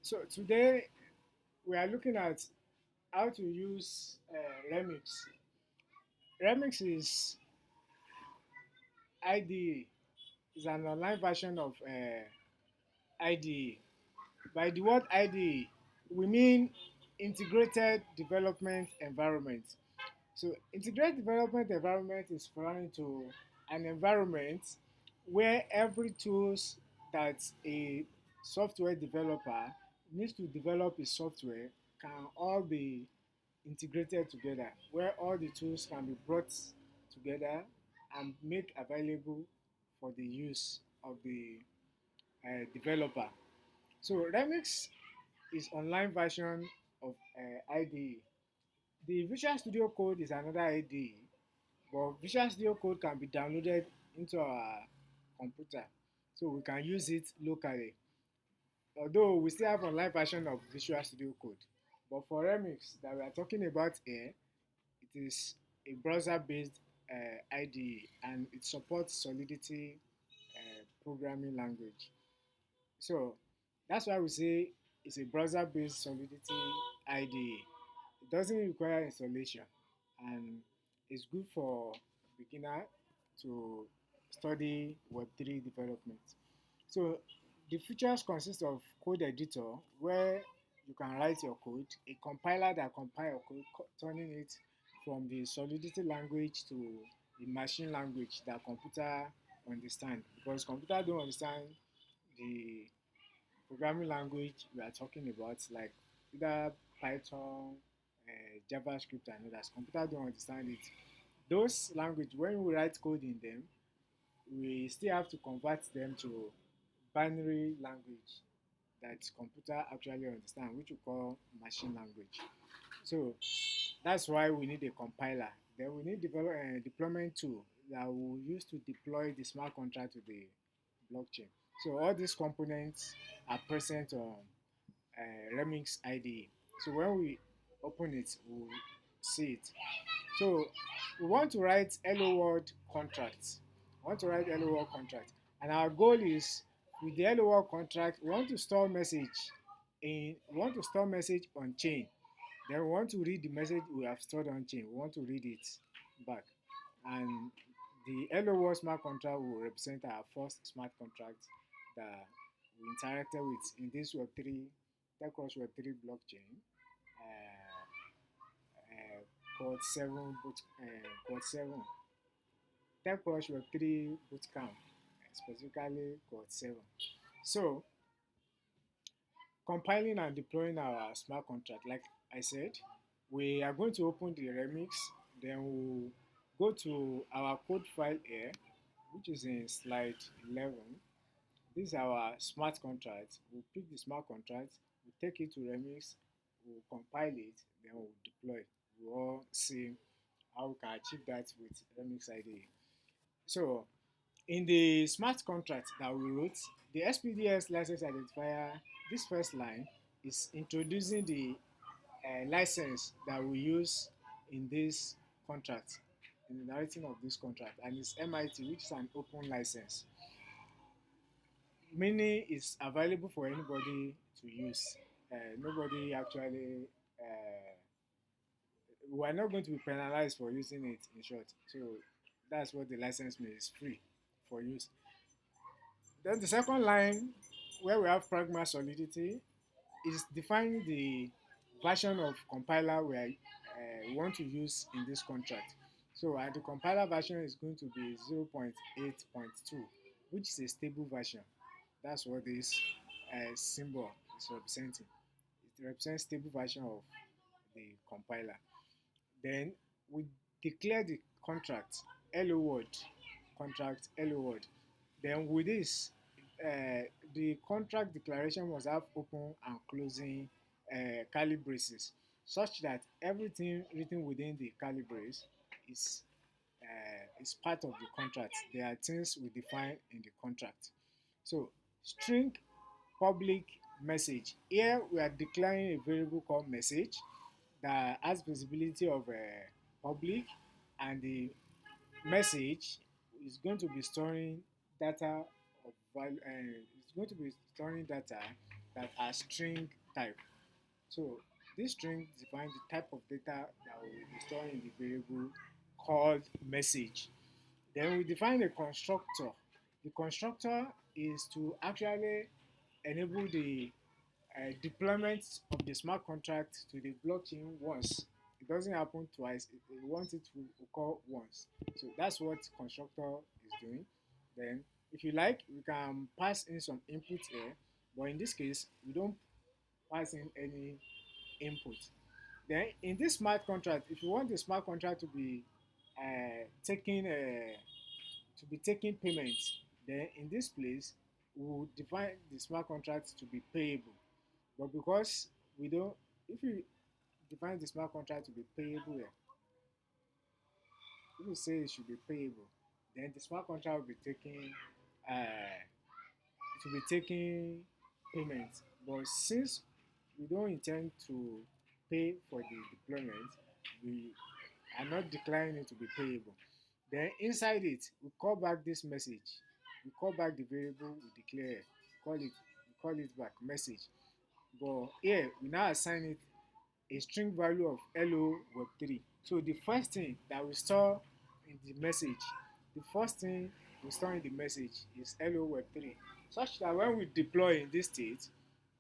So today we are looking at how to use Remix. Remix is IDE. It's an online version of IDE. By the word IDE, we mean Integrated Development Environment. So integrated development environment is referring to an environment where every tools that a software developer needs to develop a software can all be integrated together, where all the tools can be brought together and made available for the use of the developer. So Remix is online version of IDE. The Visual Studio Code is another IDE, but Visual Studio Code can be downloaded into our computer, so we can use it locally. Although we still have online version of Visual Studio Code, but for Remix that we are talking about here, it is a browser-based IDE and it supports Solidity programming language. So that's why we say it's a browser-based Solidity IDE. It doesn't require installation and it's good for beginner to study Web3 development. So the features consist of code editor where you can write your code, a compiler that compile your code, turning it from the Solidity language to the machine language that computer understand, because computer don't understand the programming language we are talking about, like either Python, JavaScript, and others. Computer don't understand it. Those language, when we write code in them, we still have to convert them to binary language that computer actually understand, which we call machine language. So that's why we need a compiler. Then we need deployment tool that we'll use to deploy the smart contract to the blockchain. So all these components are present on Remix IDE. So when we open it, we'll see it. So we want to write HelloWorld contracts. We want to write HelloWorld contract, and our goal is with the HelloWorld contract, we want to store message on chain. Then we want to read the message we have stored on chain. We want to read it back, and the HelloWorld smart contract will represent our first smart contract that we interacted with in this Web3 Techcross Web3 blockchain. Code 7 code 7 TechCrush Web3 Bootcamp, specifically code 7. So compiling and deploying our smart contract, like I said, we are going to open the remix, then we'll go to our code file here, which is in slide 11. This is our smart contract. We'll pick the smart contract, we'll take it to remix, we'll compile it, then we'll deploy. We'll all see how we can achieve that with remix IDE. So in the smart contract that we wrote, the SPDS license identifier, this first line is introducing the license that we use in this contract, in the narrating of this contract, and it's MIT, which is an open license, meaning it's available for anybody to use. Nobody actually, we are not going to be penalized for using it, in short. So that's what the license means, it's free for use. Then the second line, where we have pragma solidity, is defining the version of compiler we want to use in this contract. So the compiler version is going to be 0.8.2, which is a stable version. That's what this symbol is representing. It represents stable version of the compiler. Then we declare the contract HelloWorld, contract HelloWorld. Then with this, the contract declaration must have open and closing curly braces, such that everything written within the curly brace is part of the contract. There are things we define in the contract. So string public message. Here we are declaring a variable called message that has visibility of public, and the message is going to be storing data of value. It's going to be storing data that are string type. So this string defines the type of data that will be stored in the variable called message. Then we define a constructor. The constructor is to actually enable the deployment of the smart contract to the blockchain once. It doesn't happen twice. It wants it to occur once. So that's what constructor is doing. Then, if you like, we can pass in some input here, but in this case, we don't pass in any input. Then, in this smart contract, if you want the smart contract to be taking payments, then in this place, we will define the smart contract to be payable. But because we don't, if we define the smart contract to be payable here, if we say it should be payable, then the smart contract will be taking payments. But since we don't intend to pay for the deployment, we are not declaring it to be payable. Then inside it, we call back this message. We call back the variable we declare. We call it back message. But here we now assign it a string value of hello web3. So the first thing that we store in the message, the first thing we store in the message is hello web3, such that when we deploy in this state,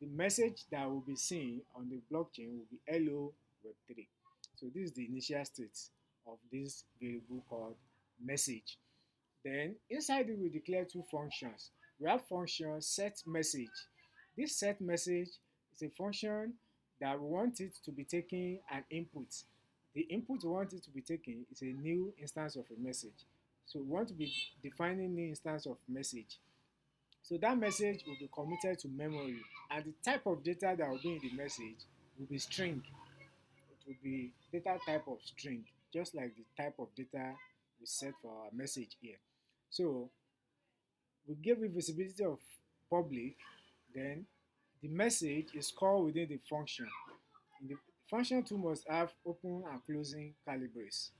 the message that will be seen on the blockchain will be hello web3. So this is the initial state of this variable called message. Then inside it we declare two functions. We have function set message. This set message is a function that we want it to be taking an input. The input we want it to be taking is a new instance of a message. So we want to be defining new instance of message. So that message will be committed to memory, and the type of data that will be in the message will be string. It will be data type of string, just like the type of data we set for our message here. So we give it visibility of public, then the message is called within the function. In the function too must have open and closing calibres.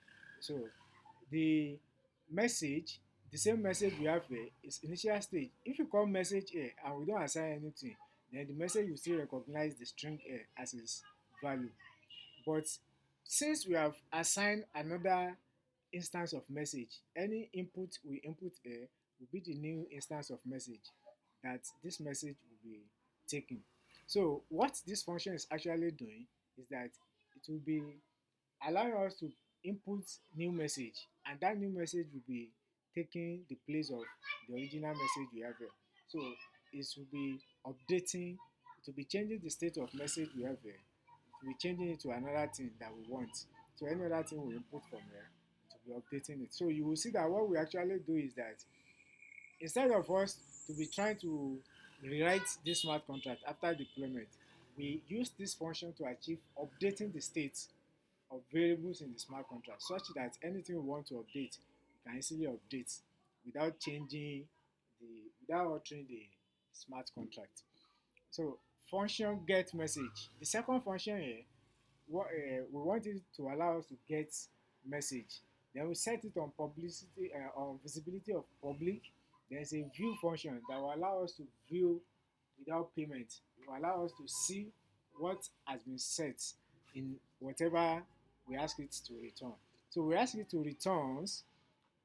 So the message, the same message we have here is initial stage. If you call message here and we don't assign anything, then the message will still recognize the string here as its value. But since we have assigned another instance of message, any input we input here will be the new instance of message that this message will be taking. So what this function is actually doing is that it will be allowing us to input new message, and that new message will be taking the place of the original message we have here. So it will be updating, it will be changing the state of message we have here. It will be changing it to another thing that we want. So any other thing we input from here, it will be updating it. So you will see that what we actually do is that instead of us to be trying to rewrite this smart contract after deployment, we use this function to achieve updating the state of variables in the smart contract, such that anything we want to update, we can easily update without changing without altering the smart contract. So function get message. The second function here, we want it to allow us to get message. Then we set it on publicity on visibility of public. There's a view function that will allow us to view without payment. It will allow us to see what has been set in whatever we ask it to return. So we ask it to return.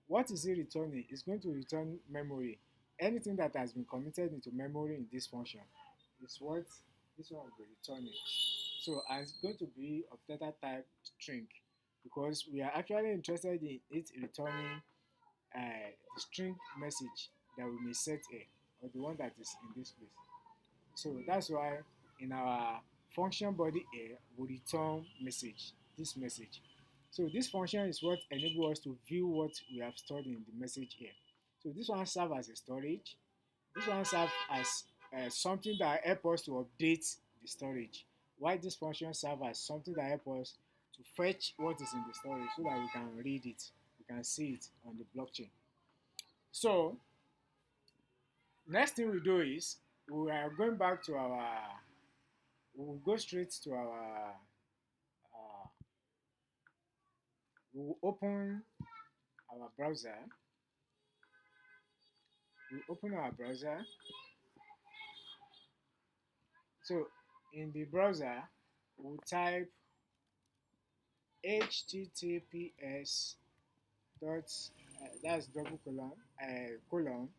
What is it returning? It's going to return memory. Anything that has been committed into memory in this function is what this one will be returning. So and it's going to be of data type string, because we are actually interested in it returning the string message that we may set here, or the one that is in this place. So that's why in our function body here we return message, this message. So this function is what enables us to view what we have stored in the message here. So this one serves as a storage. This one serves as something that helps us to update the storage. Why this function serves as something that helps us to fetch what is in the storage so that we can read it, we can see it on the blockchain. So next thing we do is we are going back to we will go straight to uh, we will open our browser. We open our browser. So in the browser, we'll type https dot that's double colon colon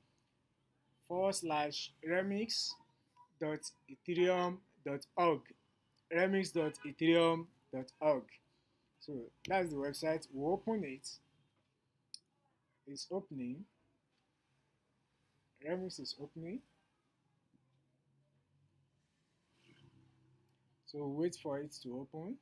forward slash remix dot ethereum dot org remix dot ethereum dot org. So that's the website. We'll open it. It's opening. Remix is opening. So we'll wait for it to open.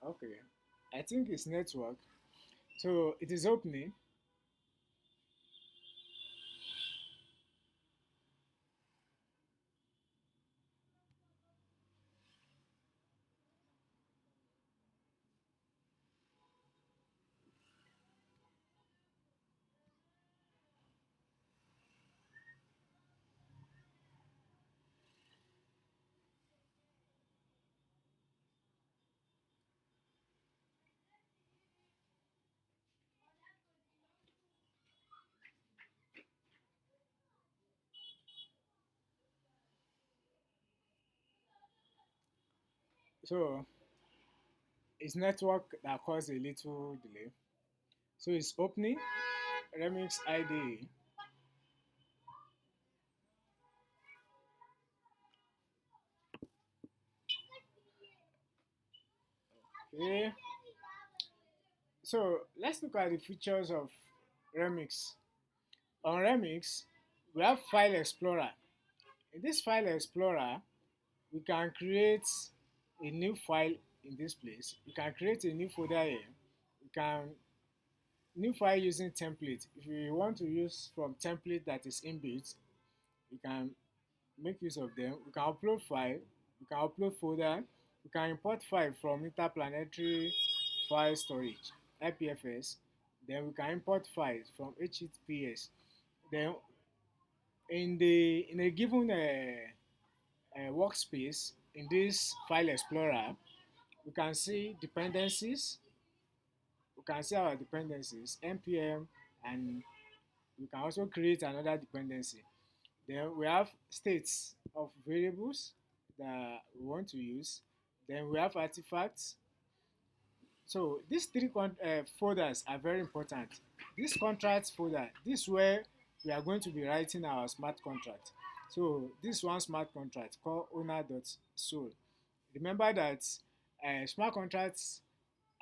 Okay. I think it's network. So it is opening. So it's network that caused a little delay. So it's opening. Remix IDE. Okay. So let's look at the features of Remix. On Remix, we have File Explorer. In this File Explorer, we can create a new file in this place. We can create a new folder here. We can new file using template. If we want to use from template that is inbuilt, we can make use of them. We can upload file. We can upload folder. We can import file from interplanetary file storage (IPFS). Then we can import files from HTTPS. Then in a given workspace in this file explorer, we can see dependencies. We can see our dependencies, npm, and we can also create another dependency. Then we have states of variables that we want to use. Then we have artifacts. So these three folders are very important. This contract folder, this is where we are going to be writing our smart contract. So this one smart contract called owner.sol. Remember that smart contracts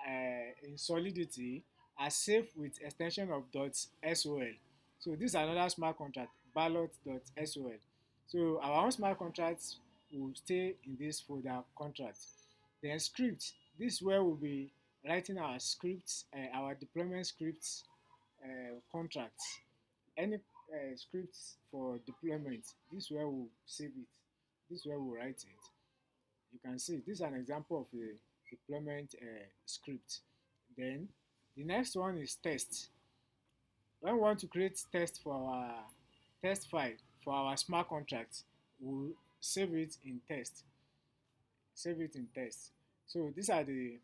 in Solidity are safe with extension of .sol. So this is another smart contract, ballot.sol. So our own smart contracts will stay in this folder contract. Then script, this is where we'll be writing our scripts, our deployment scripts contracts. Any scripts for deployment, this is where we'll save it. This is where we'll write it. You can see this is an example of a deployment script. Then the next one is test. When we want to create test for our test file for our smart contract, we'll save it in test. Save it in test. So these are the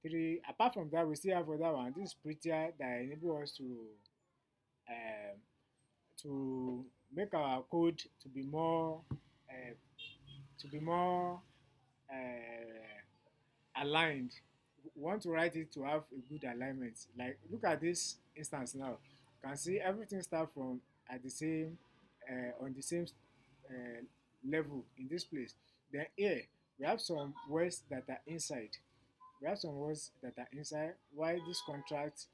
three. Apart from that, we still have other one. This is prettier that enable us um, to make our code uh, to be more aligned. We want to write it to have a good alignment. Like look at this instance now. You can see everything start from at the same on the same uh, level in this place. Then here we have some words that are inside. We have some words that are inside. Why this contract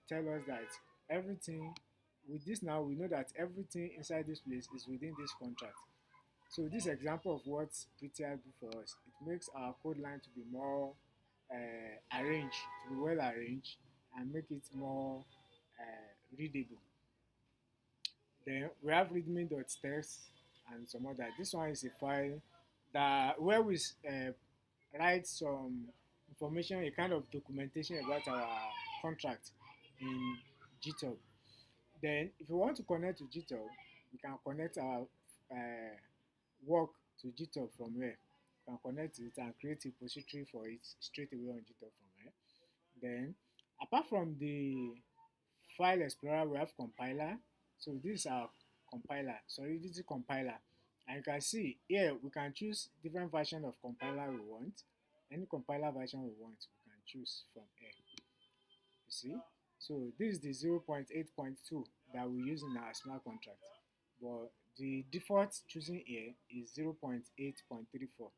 tell us that everything with this now we know that everything inside this place is within this contract. So this example of what prettier do for us, it makes our code line to be more arranged, to be well arranged, and make it more readable. Then we have readme.txt and some other. This one is a file that where we write some information, a kind of documentation about our contract in GitHub. Then, if you want to connect to GitHub, we can connect our work to GitHub from here. You can connect it and create a repository for it straight away on GitHub from here. Then, apart from the file explorer, we have compiler. So this is our compiler. Sorry, this is compiler. And you can see here we can choose different version of compiler we want. Any compiler version we want, we can choose from here. You see? So this is the 0.8.2 that we use in our smart contract. But the default choosing here is 0.8.34.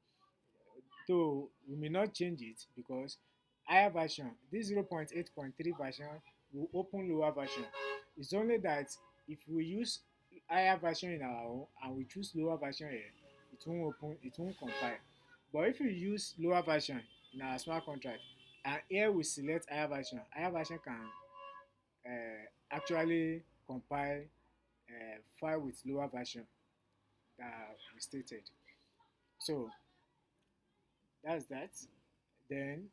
Though we may not change it because higher version, this 0.8.3 version will open lower version. It's only that if we use higher version in our own and we choose lower version here, it won't open, it won't compile. But if you use lower version in our smart contract and here we select higher version can actually compile file with lower version that we stated. So that's that. Then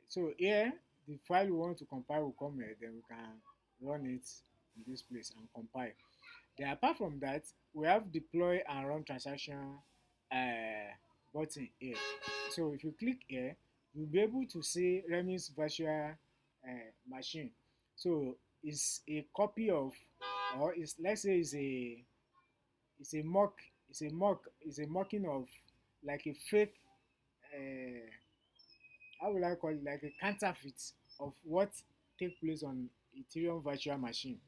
so here the file we want to compile will come here, then we can run it in this place and compile. Then apart from that, we have deploy and run transaction button here. So if you click here, you'll be able to see Remy's virtual machine. So it's a copy of, or it's, let's say it's a mock, it's a mocking of like a fake uh, how will I call it, like a counterfeit of what take place on Ethereum virtual machine.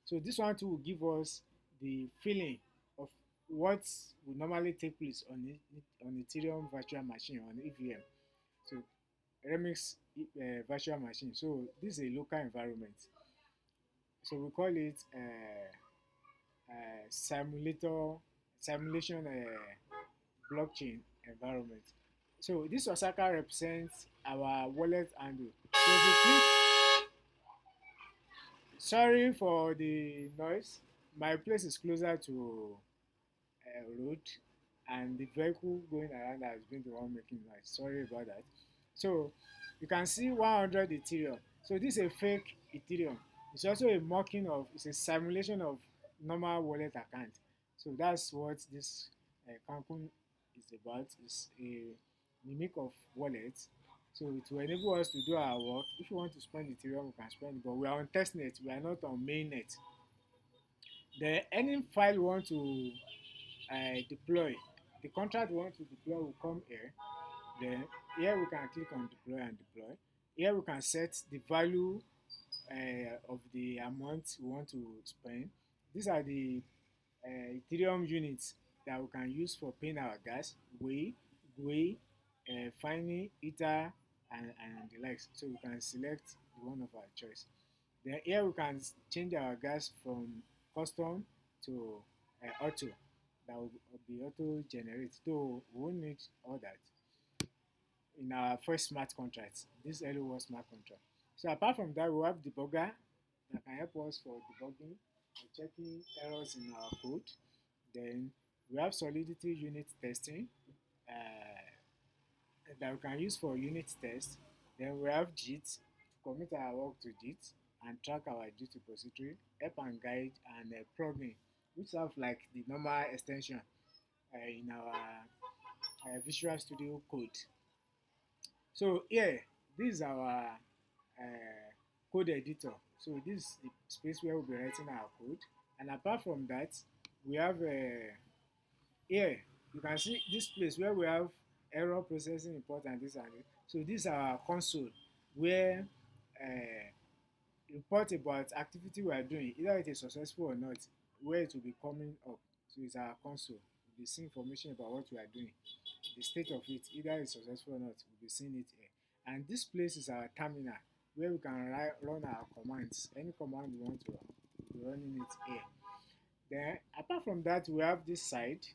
So this one too will give us the feeling of what would normally take place on Ethereum virtual machine on EVM. So Remix virtual machine. So this is a local environment. So we call it simulation blockchain environment. So this Osaka represents our wallet handle. So if you click, sorry for the noise. My place is closer to road, and the vehicle going around has been the one making noise. Sorry about that. So you can see 100 Ethereum. So this is a fake Ethereum. It's also a mocking of, it's a simulation of normal wallet account. So that's what this Cancun is about. It's a mimic of wallets. So it will enable us to do our work. If you want to spend Ethereum, we can spend, but we are on testnet. We are not on mainnet. Then any file you want to deploy, the contract we want to deploy will come here. Then here we can click on deploy and deploy. Here we can set the value of the amount we want to spend. These are the Ethereum units that we can use for paying our gas, GUI, Fini, Ether, and the likes. So we can select the one of our choice. Then here we can change our gas from custom to auto. That will be auto generate. Though we won't need all that in our first smart contract, this HelloWorld smart contract. So apart from that, we have debugger that can help us for debugging and checking errors in our code. Then we have solidity unit testing that we can use for unit test. Then we have JIT to commit our work to JIT and track our JIT repository, help and guide, and plugin, which have like the normal extension in our Visual Studio Code. So here, this is our code editor. So this is the space where we'll be writing our code. And apart from that, we have here, you can see this place where we have error processing import and this and this. So this is our console where report about activity we are doing, either it is successful or not, where it will be coming up. So it's our console. We'll be seeing information about what we are doing, the state of it, either it's successful or not, we'll be seeing it here. And this place is our terminal where we can run our commands. Any command we want to run, we'll be running it here. Then apart from that, we have this side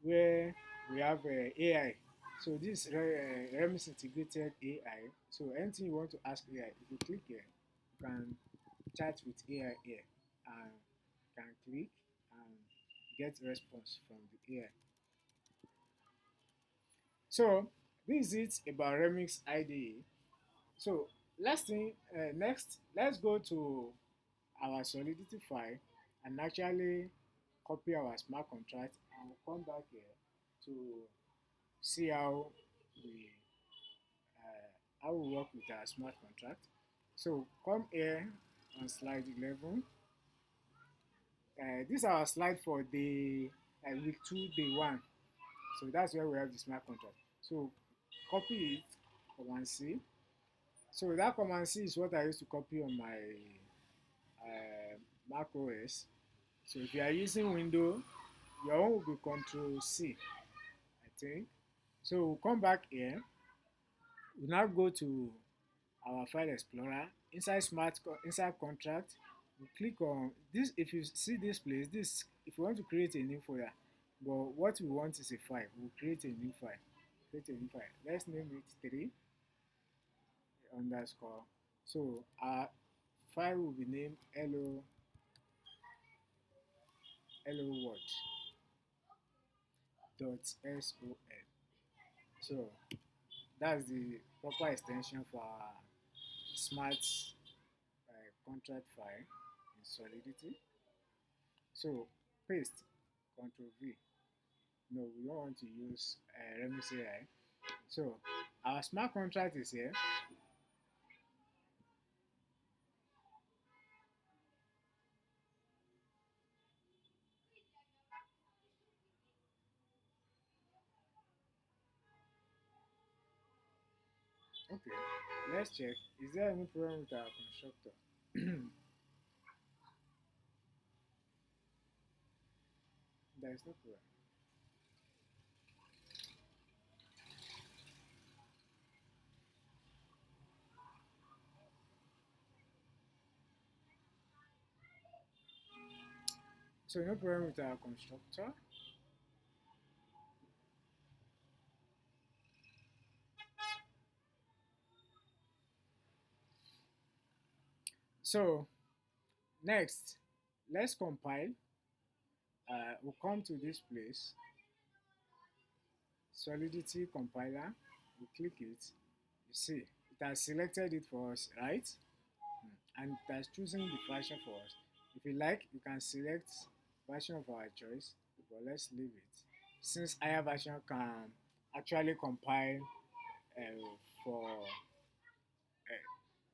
where we have AI. So this Remis integrated AI. So anything you want to ask AI, if you click here, you can chat with AI here and can click and get response from the AI. So this is it about Remix IDE. So last thing, next, let's go to our Solidity file and actually copy our smart contract, and we'll come back here to see how we work with our smart contract. So come here on slide 11. This is our slide for day week 2, day 1. So that's where we have the smart contract. So copy it, Command C. So that Command C is what I used to copy on my Mac OS. So if you are using Windows, your own will be Control C, I think. So we'll come back here. We now go to our file explorer. Inside contract, we click on this. If you see this place, this if you want to create a new folder, but what we want is a file. We'll create a new file. Create a new file. Let's name it 3 underscore. So our file will be named hello world.sol. So that's the proper extension for our smart contract file in Solidity. So paste, Control V. No, we don't want to use let me see here. So our smart contract is here. Okay, let's check. Is there any problem with our constructor? There is no problem. So no problem with our constructor. So next, let's compile. We'll come to this place, Solidity compiler. We click it. You see, it has selected it for us, right? And it has chosen the version for us. If you like, you can select version of our choice, but let's leave it. Since higher version can actually compile for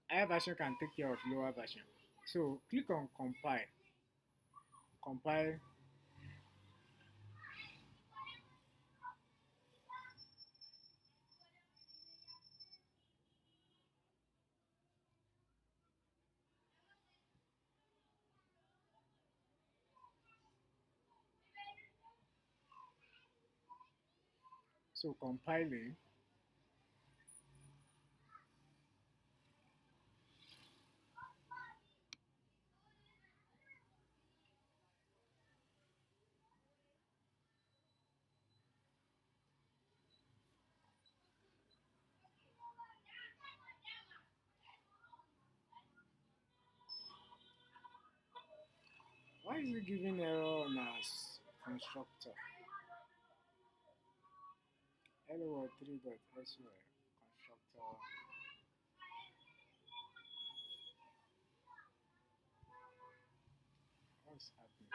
higher version can take care of lower version. So click on compile. Compile. So compiling. Why is it giving error on our constructor? HelloWorld 3.SOL constructor. What's happening?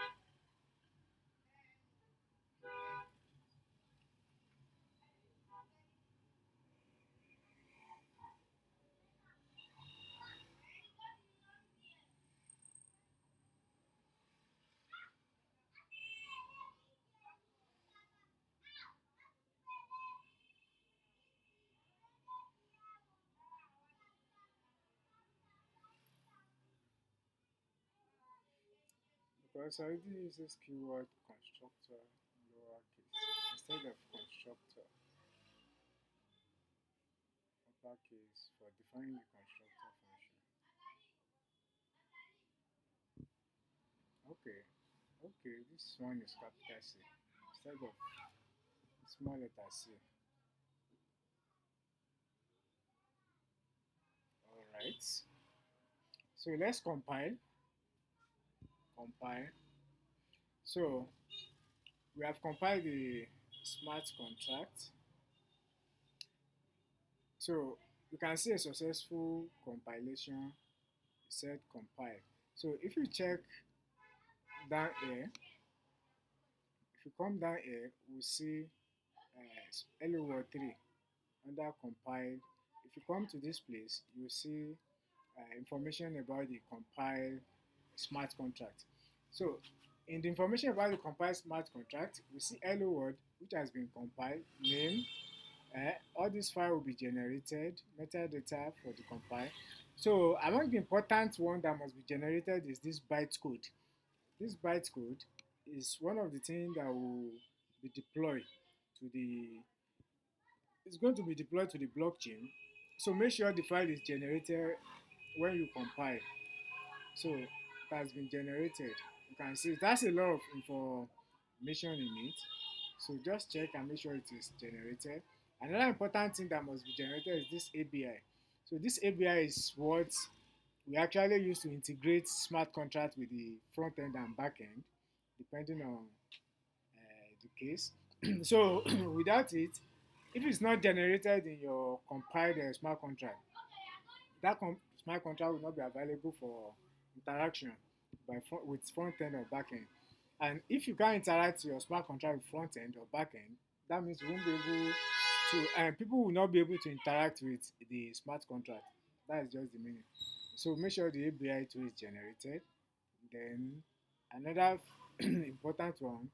Because I already uses keyword constructor lowercase instead of constructor uppercase for defining the constructor function. Okay, okay, this one is capital C instead of small letter c. Alright, so let's compile. Compile. So we have compiled the smart contract. So you can see a successful compilation. It said compile. So if you check down here, if you come down here, we'll see HelloWorld 3 under compile. If you come to this place, you'll see information about the compile smart contract. So in the information about the compile smart contract, we see hello world which has been compiled, name, all these files will be generated, metadata for the compile. So among the important one that must be generated is this bytecode. This bytecode is one of the things that will be deployed to the, it's going to be deployed to the blockchain. So make sure the file is generated when you compile. So it has been generated. You can see it has a lot of information in it. So just check and make sure it is generated. Another important thing that must be generated is this ABI. So this ABI is what we actually use to integrate smart contract with the front end and back end, depending on the case. So without it, if it's not generated in your compiled smart contract, that smart contract will not be available for interaction with front end or back end. And if you can't interact your smart contract with front end or back end, that means you won't be able to, and people will not be able to interact with the smart contract. That is just the meaning. So make sure the ABI tool is generated. Then another important one,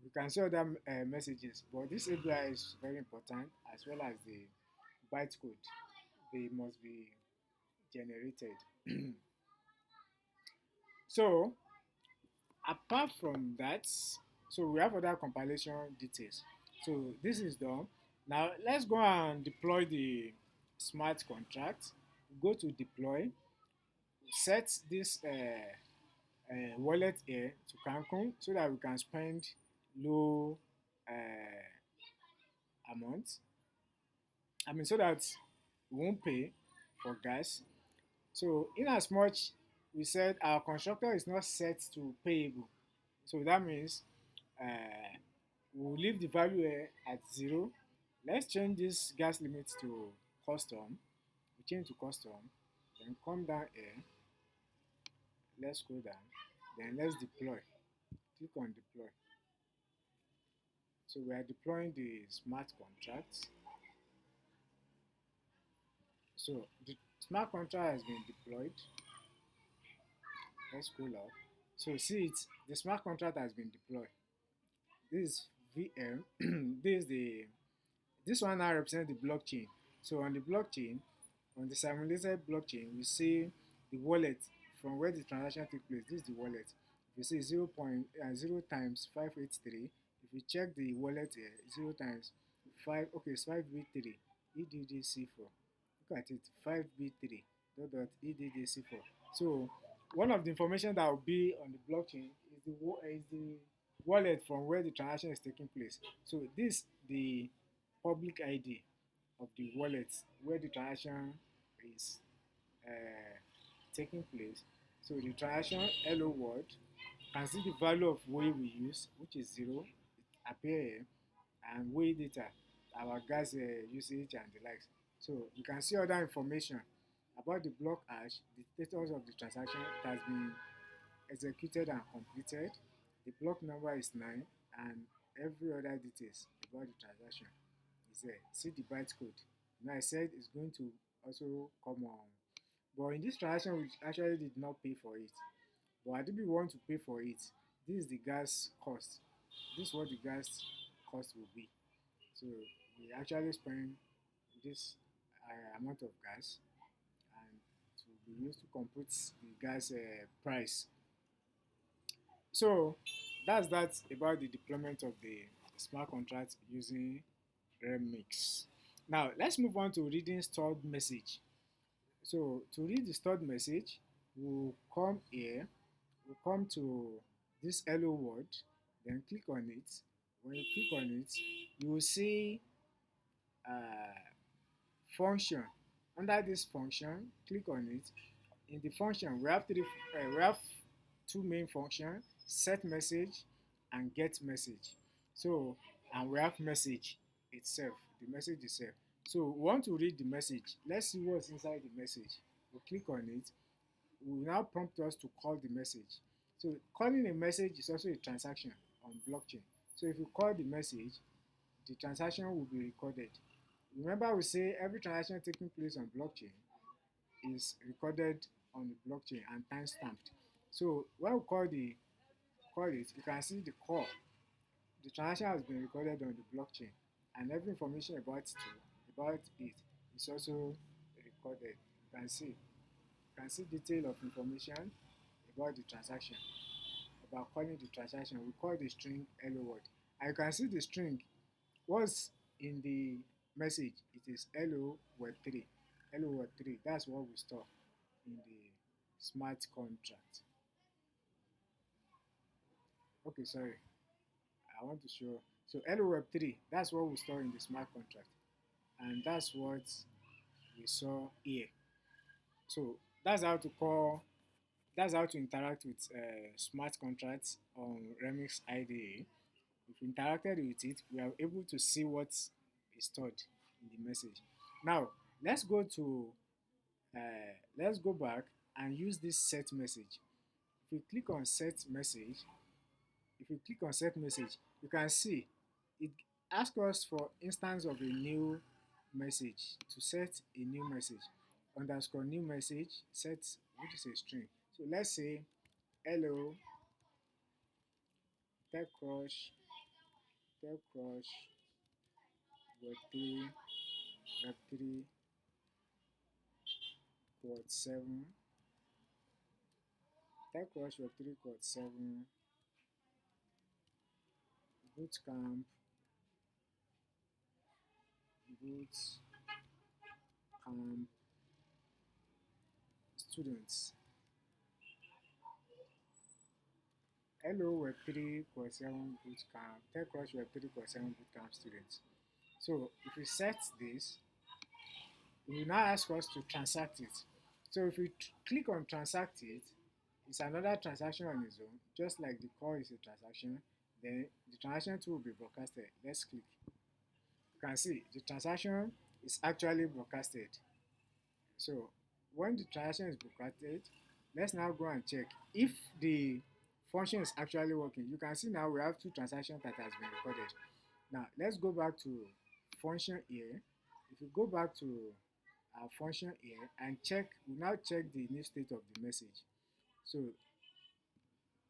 we can see other messages, but this ABI is very important as well as the bytecode. They must be generated. So apart from that, so we have other compilation details. So this is done. Now let's go and deploy the smart contract. Go to deploy, set this wallet here to Cancun so that we can spend low amount. I mean, so that we won't pay for gas. So in as much we said our constructor is not set to payable. So that means we'll leave the value here at 0. Let's change this gas limit to custom. We change to custom. Then come down here. Let's go down. Then let's deploy. Click on deploy. So we are deploying the smart contract. So the smart contract has been deployed. Let's scroll up. So see it, the smart contract has been deployed. This is VM. This one now represents the blockchain. So on the blockchain, on the simulated blockchain, we see the wallet from where the transaction took place. This is the wallet. If you see 0 times 583, if you check the wallet here, 0 times 5, okay, it's 5B3, EDDC4. Look at it, 5B3, EDDC4. So one of the information that will be on the blockchain is the wallet from where the transaction is taking place. So this the public ID of the wallet where the transaction is uh, taking place. So the transaction hello world can see the value of way we use, which is 0, it appear here, and way data, our gas usage and the likes. So you can see other information about the block hash, the status of the transaction. It has been executed and completed. The block number is 9, and every other details about the transaction is there. See the bytecode. Now I said it's going to also come on, but in this transaction we actually did not pay for it. But I we want to pay for it. This is the gas cost. This is what the gas cost will be. So we actually spend this amount of gas, and it will be used to compute the gas price. So that's that about the deployment of the smart contract using Remix. Now let's move on to reading stored message. So to read the stored message, we'll come here, we'll come to this hello world, then click on it. When you click on it, you will see function. Under this function, click on it. In the function, we have two main functions: set message and get message. So, and we have message itself, the message itself. So, we want to read the message. Let's see what's inside the message. We click on it. will now prompt us to call the message. So calling a message is also a transaction on blockchain. So if you call the message, the transaction will be recorded. Remember, we say every transaction taking place on blockchain is recorded on the blockchain and time stamped. So when we call it, you can see the call. The transaction has been recorded on the blockchain, and every information about it is also recorded. You can see detail of information about the transaction, about calling the transaction. We call the string HelloWorld. And you can see the string. What's in the message? It is hello web 3. Hello web 3. That's what we store in the smart contract. Okay, sorry. I want to show. So hello web 3. That's what we store in the smart contract. And that's what we saw here. So that's how to interact with smart contracts on Remix IDE. If we interacted with it, we are able to see what is stored in the message. Now, let's go to let's go back and use this set message. If you click on set message, if you click on set message, you can see it asks us for instance of a new message. To set a new message, underscore new message, set, which is a string. So let's say hello tech crush, tech crush web 3, web 3 quad 7, tech crush web 3 quad 7 bootcamp, bootcamp students. Hello web 3 quad 7 bootcamp, tech crush web 3 quad 7 bootcamp students. So if we set this, it will now ask us to transact it. So if we click on transact it, it's another transaction on its own, just like the call is a transaction. Then the transaction too will be broadcasted. Let's click. You can see the transaction is actually broadcasted. So when the transaction is broadcasted, let's now go and check if the function is actually working. You can see now we have two transactions that has been recorded. Now let's go back to function here. If you go back to our function here and check, we now check the new state of the message. So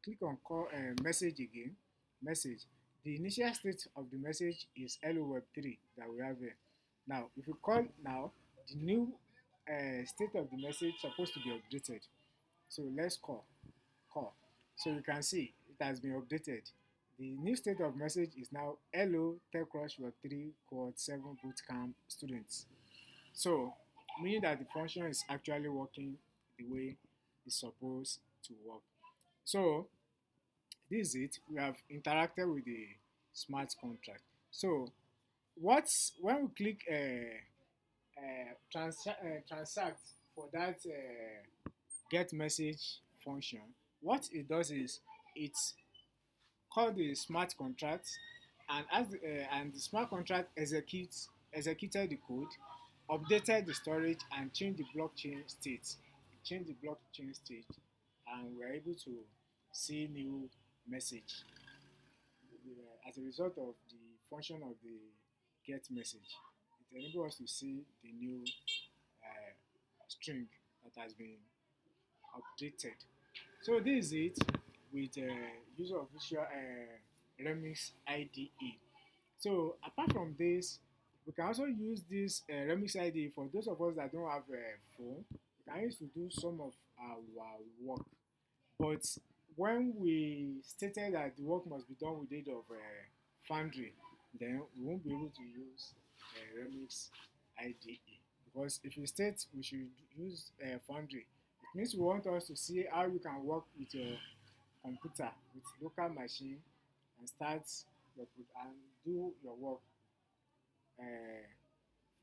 click on call message again. Message. The initial state of the message is hello web 3 that we have here. Now, if you call now, the new state of the message is supposed to be updated. So let's call. So you can see it has been updated. The new state of message is now hello TechCrush Web 3 Quad 7 Bootcamp students. So meaning that the function is actually working the way it's supposed to work. So this is it. We have interacted with the smart contract. So what's when we click transact for that get message function, what it does is it call the smart contract, and and the smart contract executed the code, updated the storage, and changed the blockchain state. Change the blockchain state, and we're able to see new message as a result of the function of the get message. It enables us to see the new string that has been updated. So this is it with user of visual Remix IDE. So apart from this, we can also use this Remix IDE for those of us that don't have a phone. We can use to do some of our work. But when we stated that the work must be done with aid of Foundry, then we won't be able to use Remix IDE. Because if you state we should use Foundry, it means we want us to see how you can work with your computer, with local machine, and start and do your work uh,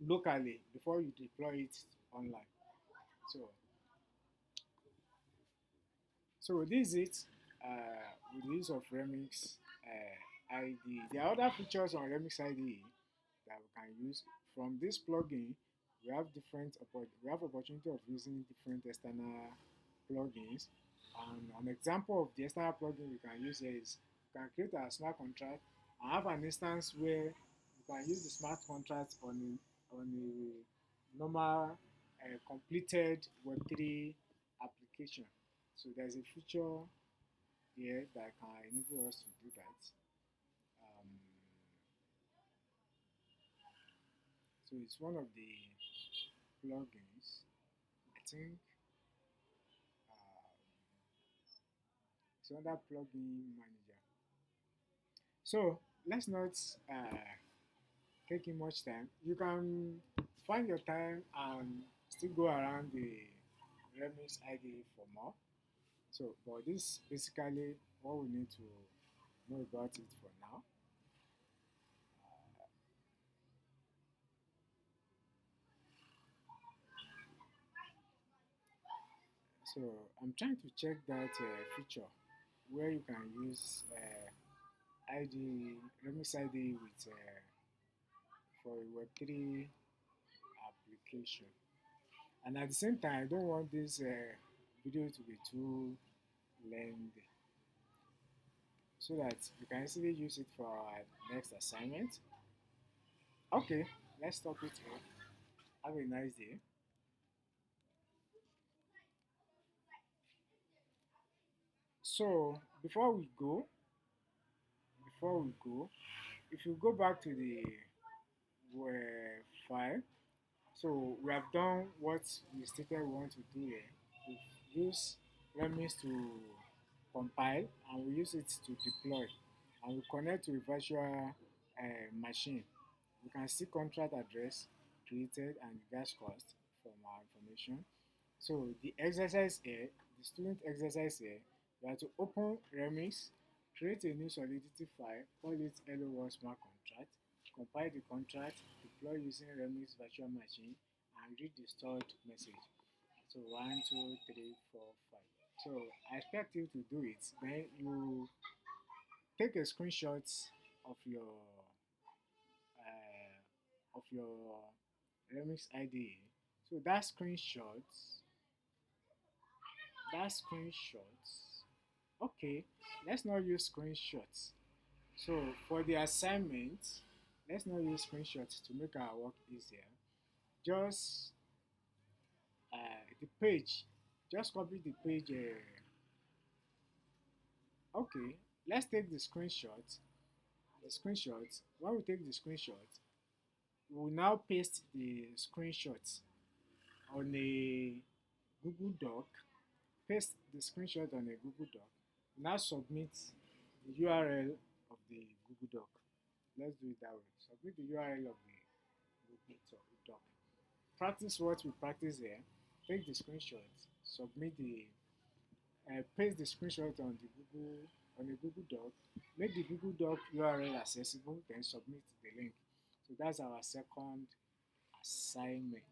locally before you deploy it online. So, so this is it with the use of Remix IDE. There are other features on Remix IDE that we can use. From this plugin, we have opportunity of using different external plugins. And an example of the external plugin we can use here is we can create a smart contract and have an instance where you can use the smart contract on a normal completed Web3 application. So there's a feature here that can enable us to do that. Um, so it's one of the plugins. I think it's under plugin manager. So let's not taking much time. You can find your time and still go around the Remix IDE for more. So, but this basically what we need to know about it for now. So I'm trying to check that feature where you can use ID Remix ID with for a Web3 application. And at the same time, I don't want this video to be too lengthy, so that we can easily use it for our next assignment. Okay, let's stop it here. Have a nice day. So before we go, if you go back to the file, so we have done what we stated we want to do here. We've used Remix to compile and we use it to deploy and we connect to a virtual machine. We can see contract address created and gas cost from our information. So the exercise here, the student exercise here, you have to open Remix, create a new Solidity file, call it HelloWorld Smart Contract, compile the contract, deploy using Remix virtual machine, and read the stored message. So 1, 2, 3, 4, 5. So I expect you to do it. Then you take a screenshot of your Remix ID. So that screenshots. Okay, let's not use screenshots. So for the assignment, let's not use screenshots to make our work easier. Just the page. Just copy the page. Okay, let's take the screenshot. The screenshot. When we take the screenshot, we will now paste the screenshot on a Google Doc. Paste the screenshot on a Google Doc. Now submit the URL of the Google Doc. Let's do it that way. Submit the URL of the Google Doc. Practice what we practice here. Take the screenshot. Submit the paste the screenshot on the Google Doc. Make the Google Doc URL accessible. Then submit the link. So that's our second assignment.